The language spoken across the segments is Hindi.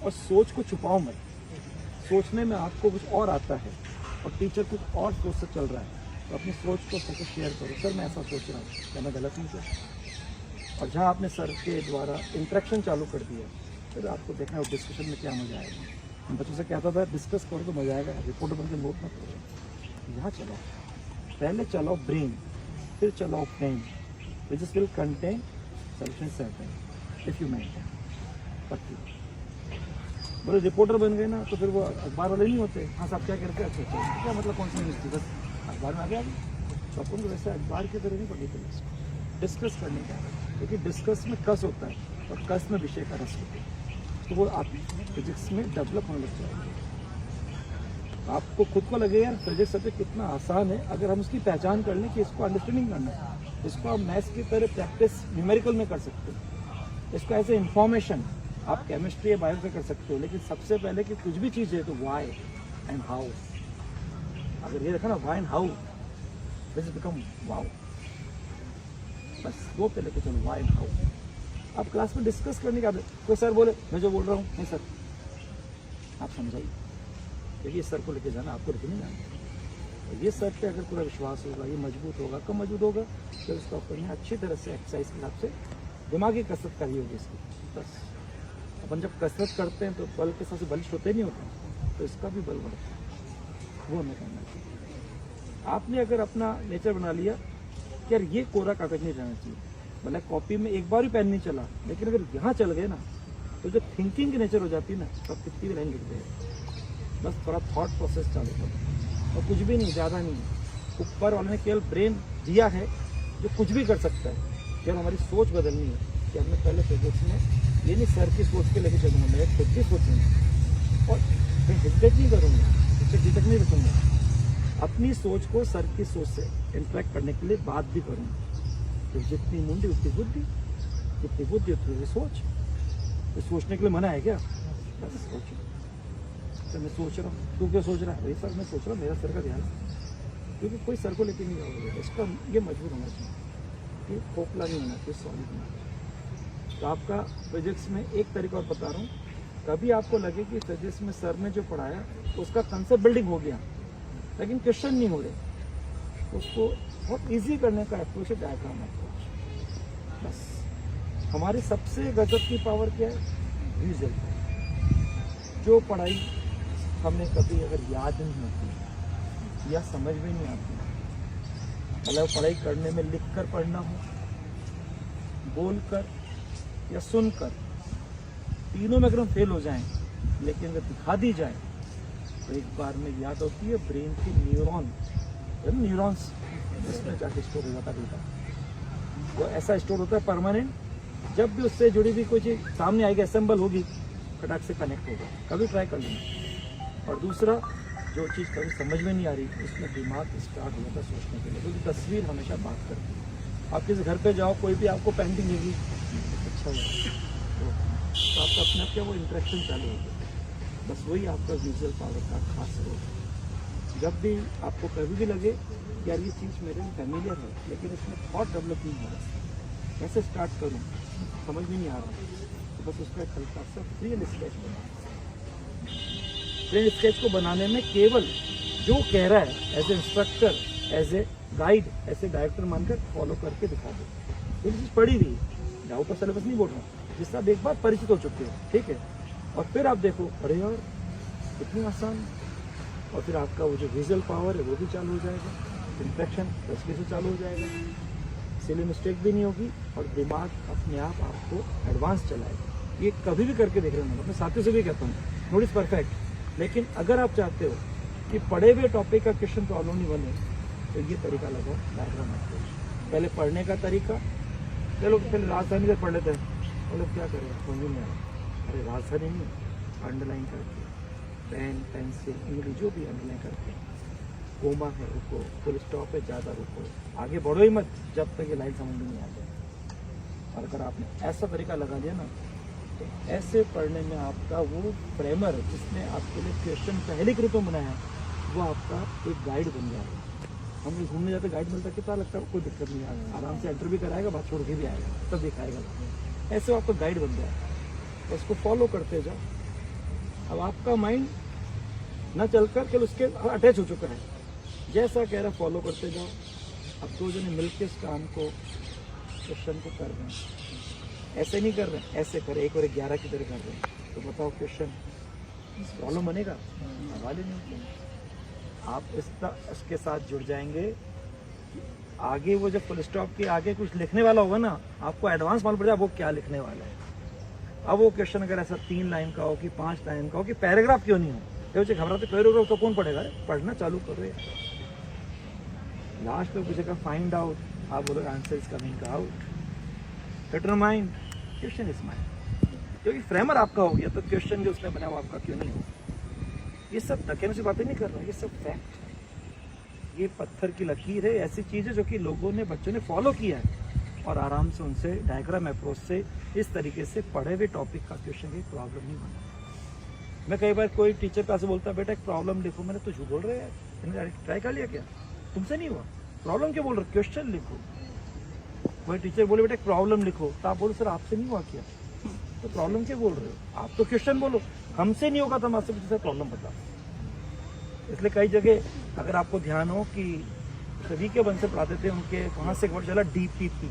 और सोच को छुपाओ मत। सोचने में आपको कुछ और आता है और टीचर कुछ और सोच से चल रहा है, तो अपनी सोच को सर से शेयर करो, सर मैं ऐसा सोच रहा हूँ, क्या मैं गलत नहीं किया? और जहाँ आपने सर के द्वारा इंटरेक्शन चालू कर दिया, फिर आपको देखना है डिस्कशन में क्या मजा आएगा। हम बच्चों से कहता था डिस्कस करो तो मजा आएगा, रिपोर्ट बन के नोट मत करो। यहाँ चलाओ, पहले चलाओ ब्रेन, फिर चलाओ pen, which is will contain solution certain if you maintain. पक्की बोले रिपोर्टर बन गए ना तो फिर वो अखबार वाले नहीं होते, हाँ साहब क्या करते हैं, अच्छा क्या मतलब कौन सी न्यूज़ थी, बस अखबार में आ गया। तो अपन को वैसे अखबार की तरह नहीं पढ़नी चाहिए, डिस्कस करने का, क्योंकि डिस्कस में कस होता है और कस में विषय का रस होता है, तो वो आप फिजिक्स में डेवलप होने लग जाएगा। आपको खुद को लगेगा यार फिजिक्स सब्जेक्ट कितना आसान है, अगर हम उसकी पहचान कर लें कि इसको अंडरस्टैंडिंग करना है, इसको आप मैथ्स की तरह प्रैक्टिस न्यूमेरिकल में कर सकते हो, इसको एज ए इंफॉर्मेशन आप केमिस्ट्री या बायो में कर सकते हो। लेकिन सबसे पहले कि कुछ भी चीज़ है तो वाई एंड हाउ, अगर ये देखा ना why and how, this become wow, बस वो पहले तो चलो वाई एंड हाउ। आप क्लास में डिस्कस करने का, कोई सर बोले मैं जो बोल रहा हूँ नहीं सर, आप समझाइए, क्योंकि सर को लेके जाना, आपको लेके नहीं जाना। ये सर पे अगर पूरा विश्वास होगा, ये मजबूत होगा, कम मजबूत होगा, फिर उसको अपने अच्छी तरह से एक्सरसाइज के हिसाब से दिमागी कसरत करनी होगी इसकी। बस अपन जब कसरत करते हैं तो बल के सबसे बलिष्ठ होते नहीं होते, तो इसका भी बल बढ़ता है, वो हमें करना चाहिए। आपने अगर अपना नेचर बना लिया कि यार ये कोरा कागज नहीं रहना चाहिए, भले कॉपी में एक बार भी पेन नहीं चला, लेकिन अगर यहाँ चल गए ना तो जो थिंकिंग की नेचर हो जाती है ना, तब कितनी भी लाइन लिख दे, बस थोड़ा थॉट प्रोसेस चालू करो और कुछ भी नहीं, ज़्यादा नहीं है। ऊपर वाले ने केवल ब्रेन दिया है जो कुछ भी कर सकता है, केवल हमारी सोच बदलनी है कि हमने पहले फिजिक्स में ये नहीं सर की सोच के लेके चलूँगा, मैं खुद की सोचूंगा और मैं हिस्टेट नहीं करूँगा, इससे झिझक नहीं रखूँगा, अपनी सोच को सर की सोच से इंटरेक्ट करने के लिए बात भी करूँगा। तो जितनी मुंडी उतनी बुद्धि, जितनी बुद्धि उतनी सोच। तो सोचने के लिए मना है क्या? बस सोचो, तो मैं सोच रहा हूँ, तू क्या सोच रहा है? भाई सर मैं सोच रहा हूँ, मेरा सर का ध्यान, क्योंकि कोई सर को लेके नहीं जाओगे, इसका ये मजबूत होना चाहिए, ये खोखला नहीं होना चाहिए, सॉलिड होना चाहिए। तो आपका फिजिक्स में एक तरीका और बता रहा हूँ, कभी आपको लगे कि फिजिक्स में सर ने जो पढ़ाया उसका कंसेप्ट बिल्डिंग हो गया लेकिन क्वेश्चन नहीं हो रहे, उसको बहुत इजी करने का अप्रोच है डायग्राम अप्रोच। बस हमारी सबसे गजब की पावर क्या है? विजुअल। जो पढ़ाई हमने कभी अगर याद नहीं होती या समझ में नहीं आती, मतलब पढ़ाई करने में लिख कर पढ़ना हो, बोल कर या सुनकर, तीनों में अगर हम फेल हो जाएं, लेकिन अगर दिखा दी जाए तो एक बार में याद होती है। ब्रेन के न्यूरॉन्स इसमें जाके स्टोर हो जाता है, वो ऐसा स्टोर होता है परमानेंट, जब भी उससे जुड़ी हुई कोई चीज़ सामने आएगी, असेंबल होगी, फटाक से कनेक्ट होगा। कभी ट्राई कर लेना। और दूसरा, जो चीज़ कभी समझ में नहीं आ रही, उसमें दिमाग स्टार्ट हो जाता है सोचने के लिए, क्योंकि तस्वीर हमेशा बात करती है। आप किसी घर पे जाओ, कोई भी आपको पेंटिंग देगी, अच्छा हुआ, तो आपका अपने आप क्या वो इंटरेक्शन चालू हो गया। बस वही आपका विजुअल पावर का खास रोल है। जब भी आपको कभी भी लगे यार ये चीज़ मेरे लिए फैमिलियर है, लेकिन इसमें थॉट डेवलप नहीं हो रहा, कैसे स्टार्ट करूँ, समझ में नहीं आ रहा, तो बस उसका एक हल्का सा फ्री स्केच बना। फ्री स्केच को बनाने में केवल जो कह रहा है as a instructor, as a guide, ऐसे डायरेक्टर मानकर फॉलो करके दिखा दो। तो चीज़ पढ़ी हुई है, डाउट ऑफ सिलेबस नहीं बोल रहा हूँ, जिससे आप एक बार परिचित हो चुके हो, ठीक है, और फिर आप देखो अरे यार कितनी आसान, और फिर आपका वो जो विजुअल पावर है वो भी चालू हो जाएगा, इंट्रैक्शन तस्वीर से चालू हो जाएगा, सिली मिस्टेक भी नहीं होगी, और दिमाग अपने आप आपको एडवांस चलाएगा। ये कभी भी करके देख रहे हो, मैं अपने साथियों से भी कहता हूँ, नोट इज परफेक्ट। लेकिन अगर आप चाहते हो कि पढ़े हुए टॉपिक का क्वेश्चन प्रॉब्लम नहीं बने, तो ये तरीका लगाओ, डायग्राम अप्रोच। पहले पढ़ने का तरीका, चलो पहले राजधानी से पढ़ लेते हैं, और लोग क्या करें समझ नहीं आ रहा, अरे राजधानी नहीं, अंडरलाइन करके, पेन पेंसिल इंग्लिश जो भी अंडरलाइन करके, कोमा है रुको, फुल स्टॉप है ज़्यादा रुको, आगे बढ़ो ही मत जब तक ये लाइन समझ में नहीं आ जाए। और अगर आपने ऐसा तरीका लगा लिया ना, तो ऐसे पढ़ने में आपका वो फ्रेमर जिसने आपके लिए क्वेश्चन पहले के रूप में बनाया, वो आपका एक गाइड बन जाएगा। हम घूमने जाते गाइड मिलता है, कितना लगता है कोई दिक्कत नहीं आएगा, आराम से एंटर भी कराएगा, बात छोड़ के भी आएगा, तब दिखाएगा। ऐसे वो आपका गाइड बन जाएगा, उसको फॉलो करते जाओ, अब आपका माइंड न चलकर केवल उसके अटैच हो चुका है, जैसा कह रहा फॉलो करते जाओ। अब दो जने मिलकर इस काम को, क्वेश्चन को कर रहे हैं, ऐसे नहीं कर रहे हैं, ऐसे कर 1 और 11 की तरह कर रहे हैं, तो बताओ क्वेश्चन प्रॉब्लम बनेगा? सवाल ही नहीं। आप इसके साथ जुड़ जाएंगे, आगे वो जब फुल स्टॉप के आगे कुछ लिखने वाला होगा ना, आपको एडवांस मालूम पड़ जाए वो क्या लिखने वाला है। अब वो क्वेश्चन अगर ऐसा 3 लाइन का हो कि 5 लाइन का हो कि पैराग्राफ क्यों नहीं हो, तो घबराते पैराग्राफ तो कौन पढ़ेगा? पढ़ना चालू करो यार। लास्ट में पूछेगा फाइंड आउट, आप बोलोगे answer is coming out. Determine, question is mind. क्योंकि फ्रेमर आपका हो गया तो क्वेश्चन जो उसने बनाया वो आपका क्यों नहीं हो। ये सब कहने से बातें नहीं कर रहा, ये सब फैक्ट है। ये पत्थर की लकीर है, ऐसी चीज़ है जो कि लोगों ने, बच्चों ने फॉलो किया है और आराम से उनसे डायग्राम अप्रोच से इस तरीके से पढ़े हुए टॉपिक का क्वेश्चन एक प्रॉब्लम नहीं बना। मैं कई बार कोई टीचर पास बोलता है बेटा एक प्रॉब्लम लिखो, मैंने तो झूठ बोल रहे हैं, मैंने ट्राई कर लिया क्या? तुमसे नहीं हुआ, प्रॉब्लम क्यों बोल रहे हो? क्वेश्चन लिखो। कोई टीचर बोले बेटा एक प्रॉब्लम लिखो, तो आप बोलो सर आपसे नहीं हुआ क्या, तो प्रॉब्लम क्यों बोल रहे हो? आप तो क्वेश्चन बोलो, हमसे नहीं होगा तो हम आपसे पूछे प्रॉब्लम बता। इसलिए कई जगह अगर आपको ध्यान हो कि सभी के बन से पढ़ाते थे, उनके वहाँ से वर्ड चला DPP,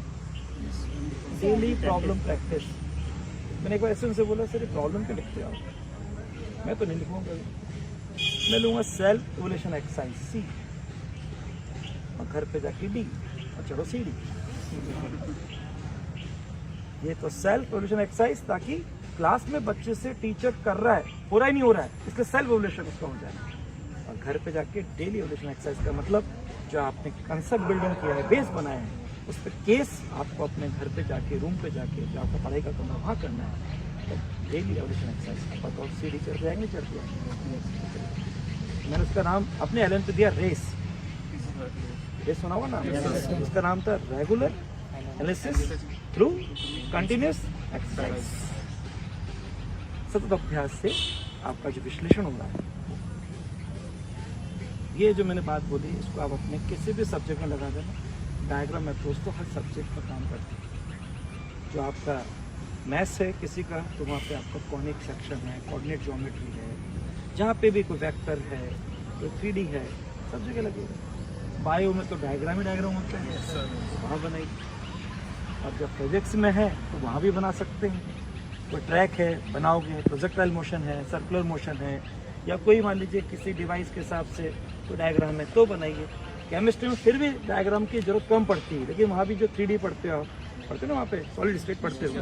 डेली प्रॉब्लम प्रैक्टिस। मैंने एक बार ऐसे उनसे बोला सर ये प्रॉब्लम क्यों लिखते हो आप? मैं तो नहीं लिखूंगा, मैं लूँगा सेल्फ इवोल्यूशन एक्सरसाइज C, और घर पे जाके D और चढ़ो सीढ़ी। ये तो सेल्फ इवोल्यूशन एक्सरसाइज, ताकि क्लास में बच्चे से टीचर कर रहा है, पूरा ही नहीं हो रहा है, इसलिए सेल्फ इवोल्यूशन उसका हो जाए। और घर पे जाके डेली इवोल्यूशन एक्सरसाइज का मतलब जो आपने कंसेप्ट बिल्डिंग किया है, बेस बनाया है, उस पर केस आपको अपने घर पे जाके, रूम पे जाके जो आपका पढ़ाई का करना वहाँ करना है। तो डेली इवोल्यूशन एक्सरसाइज पर और सीढ़ी चढ़ जाएंगे, चढ़ जाएंगे। मैंने उसका नाम अपने एलन पे दिया रेस सुना हुआ ना, उसका नाम था regular analysis through continuous exercise. सतत अभ्यास से आपका जो विश्लेषण हो रहा है, ये जो मैंने बात बोली इसको आप अपने किसी भी सब्जेक्ट में लगा देना। डायग्राम अप्रोच तो हर सब्जेक्ट पर काम करती है। जो आपका मैथ्स है किसी का, तो वहाँ पे आपका कॉनिक सेक्शन है, कोऑर्डिनेट ज्योमेट्री है, जहाँ पे भी कोई वेक्टर है, कोई 3D है, सब जगह लगे हुए। बायो में तो डायग्राम ही डायग्राम होते हैं, वहाँ बनाई। और जब प्रोजेक्ट्स में है तो वहाँ भी बना सकते हैं। कोई ट्रैक है बनाओगे, प्रोजेक्टाइल मोशन है, सर्कुलर मोशन है, या कोई मान लीजिए किसी डिवाइस के हिसाब से तो डायग्राम है तो बनाइए। केमिस्ट्री में फिर भी डायग्राम की जरूरत कम पड़ती है, लेकिन वहाँ भी जो 3D पढ़ते हो आप, पढ़ते ना वहाँ पे सॉलिड स्टेट पढ़ते हो,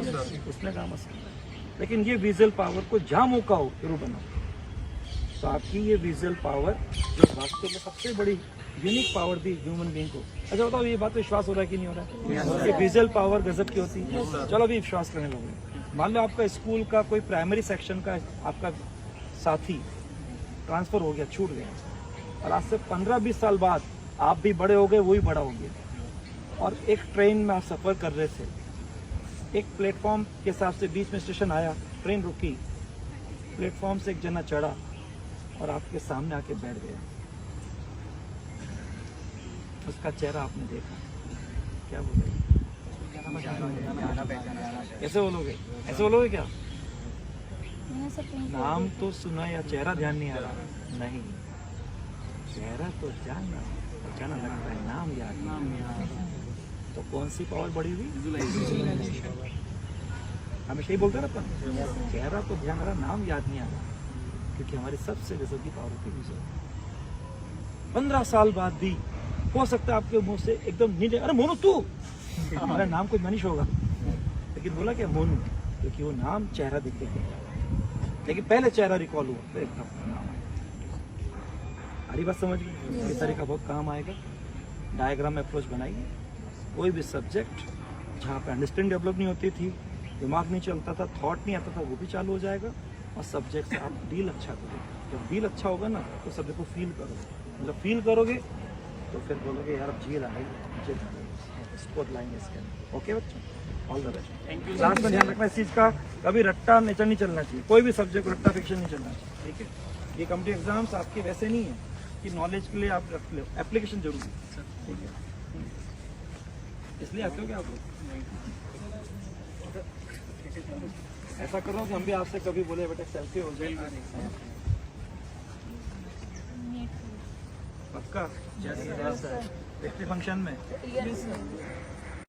उसमें काम आसान है। लेकिन ये विजुअल पावर को जहाँ मौका हो जरूर बनाओ। तो आपकी ये विजुअल पावर जो वास्तव में सबसे बड़ी यूनिक पावर दी ह्यूमन बीइंग को। अच्छा बताओ ये बात विश्वास हो रहा है कि नहीं हो रहा है? ये विजुअल पावर गजब की होती है। चलो अभी विश्वास करने लोगे। मान लो आपका स्कूल का कोई प्राइमरी सेक्शन का आपका साथी ट्रांसफर हो गया, छूट गया, और आज से 15-20 साल बाद आप भी बड़े हो गए, वो भी बड़ा हो गया, और एक ट्रेन में आप सफ़र कर रहे थे, एक प्लेटफॉर्म के हिसाब से बीच में स्टेशन आया, ट्रेन रुकी, प्लेटफॉर्म से एक जना चढ़ा और आपके सामने आके बैठ गया। उसका चेहरा आपने देखा, क्या बोलोगे? कैसे बोलोगे? ऐसे बोलोगे क्या? नाम तो सुना या चेहरा ध्यान नहीं आ रहा? नहीं, चेहरा तो जानना लगता है, नाम याद। तो कौन सी पावर बढ़ी हुई? हमेशा ही बोलते ना अपन, चेहरा तो ध्यान आ रहा, नाम याद नहीं आ रहा, क्योंकि हमारी सबसे गजब की पावर होती है। 15 साल बाद भी हो सकता है आपके मुंह से एकदम नीचे, अरे मोनू तू, हमारा नाम कुछ मनीष होगा, लेकिन बोला क्या मोनू, क्योंकि वो नाम चेहरा दिखे, लेकिन पहले चेहरा रिकॉल हुआ, फिर नाम आया। हरी बात समझ गई? इस तरीका बहुत काम आएगा। डायग्राम अप्रोच बनाइए। कोई भी सब्जेक्ट जहाँ पे अंडरस्टैंडिंग डेवलप नहीं होती थी, दिमाग नहीं चलता था, थॉट नहीं आता था, वो भी चालू हो जाएगा। और सब्जेक्ट से आप डील अच्छा करोगे। जब डील अच्छा होगा ना तो सब्जेक्ट को फील करोगे। जब फील करोगे तो फिर बोलोगे यार अब झील आ गई, स्पोर्ट लाएंगे इसके अंदर। ओके बच्चों, all the best. Thank you. Class में ध्यान रखना इस चीज़ का, कभी रट्टा नेचर नहीं चलना चाहिए, कोई भी सब्जेक्ट रट्टा फिक्शन नहीं चलना चाहिए, ठीक है? ये कॉम्पिटिटिव एग्जाम्स आपके वैसे नहीं है कि नॉलेज के लिए आप रख लो, एप्लीकेशन जरूरी है, ठीक है? इसलिए आते हो क्या आप लोग? ऐसा कर रहा हूँ कि हम भी आपसे कभी बोले बेटा सेल्फी हो जाए। पक्का? जैसे फंक्शन में